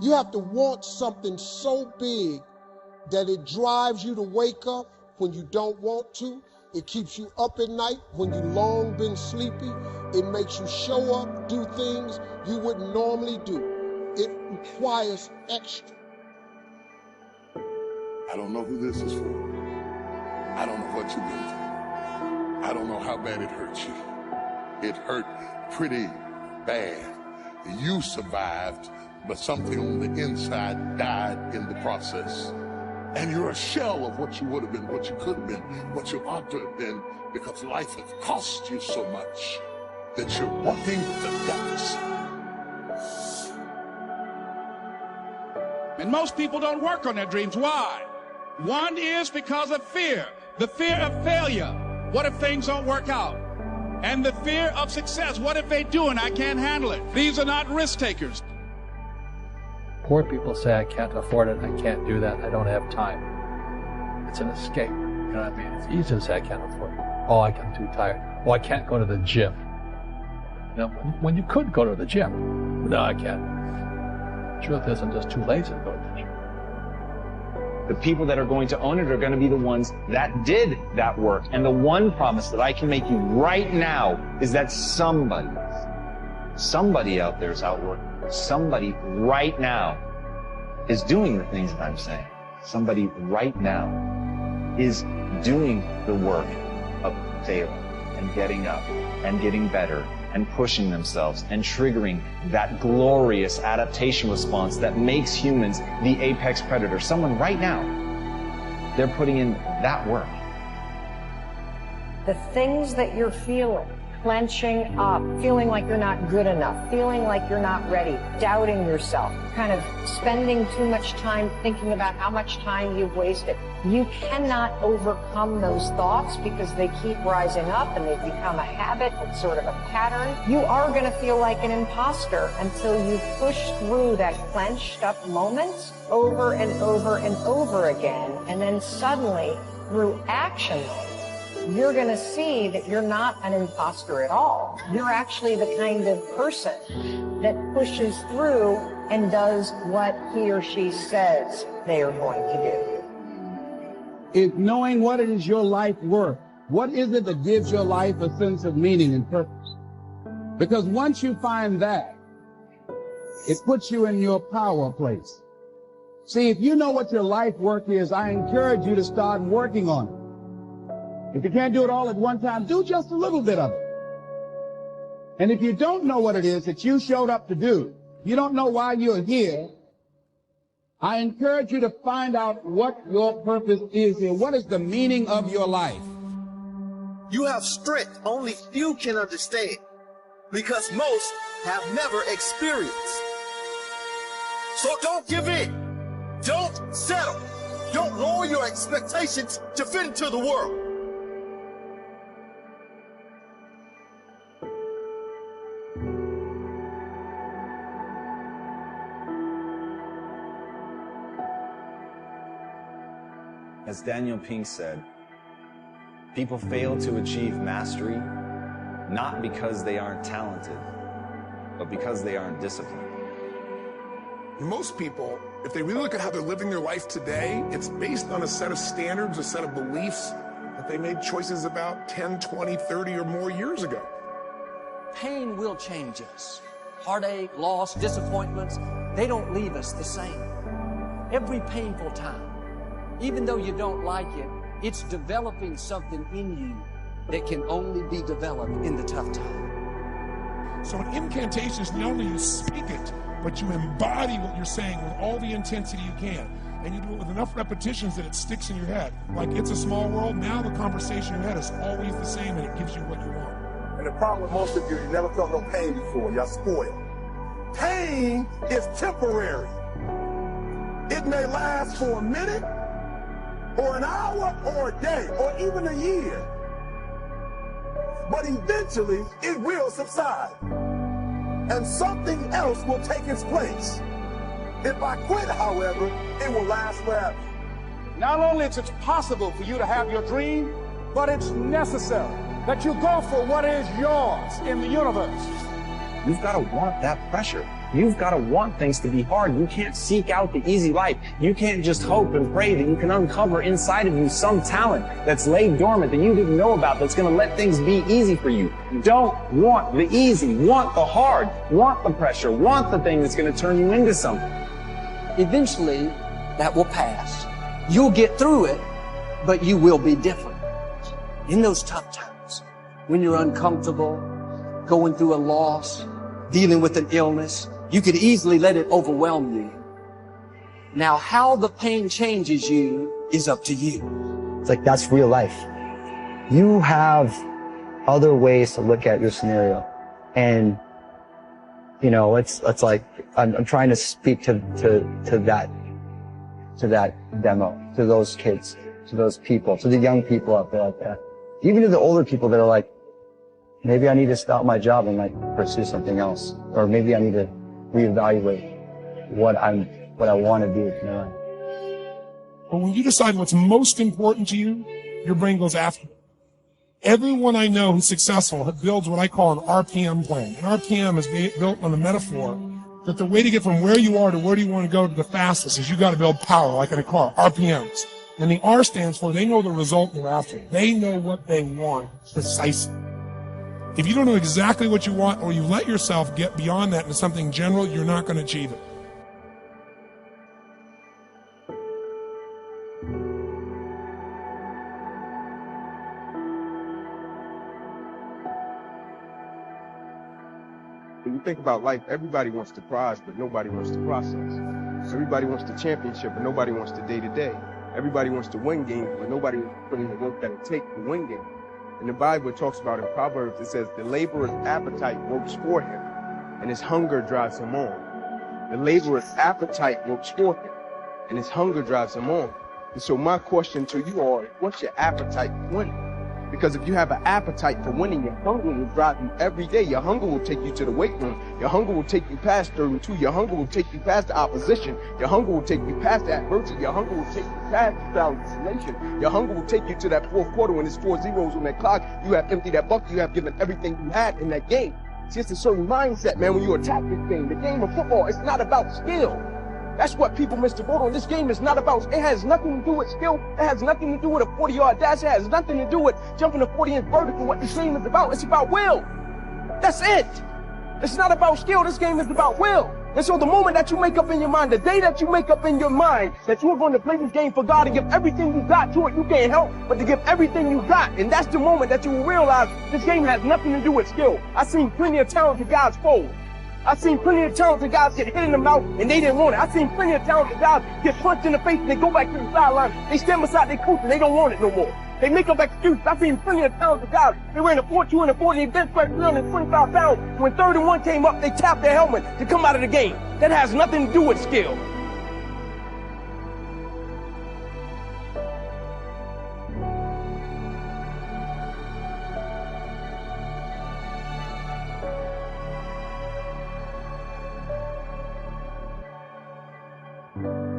You have to want something so big that it drives you to wake up when you don't want to. It keeps you up at night when you long been sleepy. It makes you show up, do things you wouldn't normally do. It requires extra. I don't know who this is for. I don't know what you've been through. I don't know how bad it hurt you. It hurt pretty bad. You survived, but something on the inside died in the process. And you're a shell of what you would have been, what you could have been, what you ought to have been, because life has cost you so much that you're walking the depths. And most people don't work on their dreams. Why? One is because of fear. The fear of failure. What if things don't work out? And the fear of success. What if they do and I can't handle it? These are not risk takers. Poor people say, I can't afford it, I can't do that, I don't have time. It's an escape, you know what I mean? It's easy to say, I can't afford it. Oh, I'm too tired. Oh, I can't go to the gym. You know, when you could go to the gym. No, I can't. The truth is, I'm just too lazy to go to the gym. The people that are going to own it are going to be the ones that did that work. And the one promise that I can make you right now is that somebody out there is out working. Somebody right now is doing the things that I'm saying. Somebody right now is doing the work of failing and getting up and getting better and pushing themselves and triggering that glorious adaptation response that makes humans the apex predator. Someone right now, they're putting in that work. The things that you're feeling, clenching up, feeling like you're not good enough, feeling like you're not ready, doubting yourself, kind of spending too much time thinking about how much time you've wasted. You cannot overcome those thoughts because they keep rising up and they've become a habit, it's sort of a pattern. You are going to feel like an imposter until you push through that clenched up moment over and over and over again. And then suddenly, through action, you're going to see that you're not an imposter at all. You're actually the kind of person that pushes through and does what he or she says they are going to do. Is knowing what it is your life worth. What is it that gives your life a sense of meaning and purpose? Because once you find that, it puts you in your power place. See, if you know what your life work is, I encourage you to start working on it. If you can't do it all at one time, do just a little bit of it. And if you don't know what it is that you showed up to do, you don't know why you're here, I encourage you to find out what your purpose is here. What is the meaning of your life? You have strength only few can understand because most have never experienced. So don't give in. Don't settle. Don't lower your expectations to fit into the world. As Daniel Pink said, people fail to achieve mastery not because they aren't talented, but because they aren't disciplined. Most people, if they really look at how they're living their life today, it's based on a set of standards, a set of beliefs that they made choices about 10, 20, 30 or more years ago. Pain will change us. Heartache, loss, disappointments, they don't leave us the same. Every painful time, even though you don't like it, it's developing something in you that can only be developed in the tough time. So an incantation is not only you speak it, but you embody what you're saying with all the intensity you can. And you do it with enough repetitions that it sticks in your head. Like It's a Small World, now the conversation in your head is always the same and it gives you what you want. And the problem with most of you never felt no pain before. Y'all spoiled. Pain is temporary. It may last for a minute, or an hour, or a day, or even a year. But eventually, it will subside. And something else will take its place. If I quit, however, it will last forever. Not only is it possible for you to have your dream, but it's necessary that you go for what is yours in the universe. You've got to want that pressure. You've got to want things to be hard. You can't seek out the easy life. You can't just hope and pray that you can uncover inside of you some talent that's laid dormant that you didn't know about that's going to let things be easy for you. Don't want the easy. Want the hard. Want the pressure. Want the thing that's going to turn you into something. Eventually, that will pass. You'll get through it, but you will be different. In those tough times, when you're uncomfortable, going through a loss, dealing with an illness, you could easily let it overwhelm you. Now, how the pain changes you is up to you. It's like, that's real life. You have other ways to look at your scenario. And, you know, it's like, I'm trying to speak to that demo, to those kids, to those people, to the young people out there like that. Even to the older people that are like, maybe I need to stop my job and like pursue something else. Or maybe I need to reevaluate what I want to do. You know? But when you decide what's most important to you, your brain goes after it. Everyone I know who's successful builds what I call an RPM plan. An RPM is built on the metaphor that the way to get from where you are to where do you want to go to the fastest is you got to build power, like in a car, RPMs. And the R stands for they know the result they're after. They know what they want precisely. If you don't know exactly what you want, or you let yourself get beyond that into something general, you're not going to achieve it. When you think about life, everybody wants the prize, but nobody wants the process. Everybody wants the championship, but nobody wants the day-to-day. Everybody wants to win games, but nobody wants to put in the work that it takes to win games. And the Bible talks about in Proverbs, it says, the laborer's appetite works for him, and his hunger drives him on. The laborer's appetite works for him, and his hunger drives him on. And so my question to you all is, what's your appetite for winning? Because if you have an appetite for winning, your hunger will drive you every day. Your hunger will take you to the weight room. Your hunger will take you past 32. Your hunger will take you past the opposition. Your hunger will take you past the adversity. Your hunger will take you past the hallucination. Your hunger will take you to that fourth quarter when there's 4 zeros on that clock. You have emptied that bucket. You have given everything you had in that game. See, it's a certain mindset, man, when you attack this game. The game of football, it's not about skill. That's what people miss the boat on. This game is not about, it has nothing to do with skill. It has nothing to do with a 40-yard dash. It has nothing to do with jumping a 40-inch vertical. What this game is about, it's about will. That's it. It's not about skill. This game is about will. And so the moment that you make up in your mind, the day that you make up in your mind that you are going to play this game for God and give everything you got to it, you can't help but to give everything you got. And that's the moment that you will realize this game has nothing to do with skill. I've seen plenty of talented guys fold. I've seen plenty of talented guys get hit in the mouth and they didn't want it. I've seen plenty of talented guys get punched in the face and they go back to the sideline. They stand beside their coach and they don't want it no more. They make up excuses. I've seen plenty of talented guys. They ran a 4.2 and a 40 and bench press 325 pounds. When 3rd and 1 came up, they tapped their helmet to come out of the game. That has nothing to do with skill. you.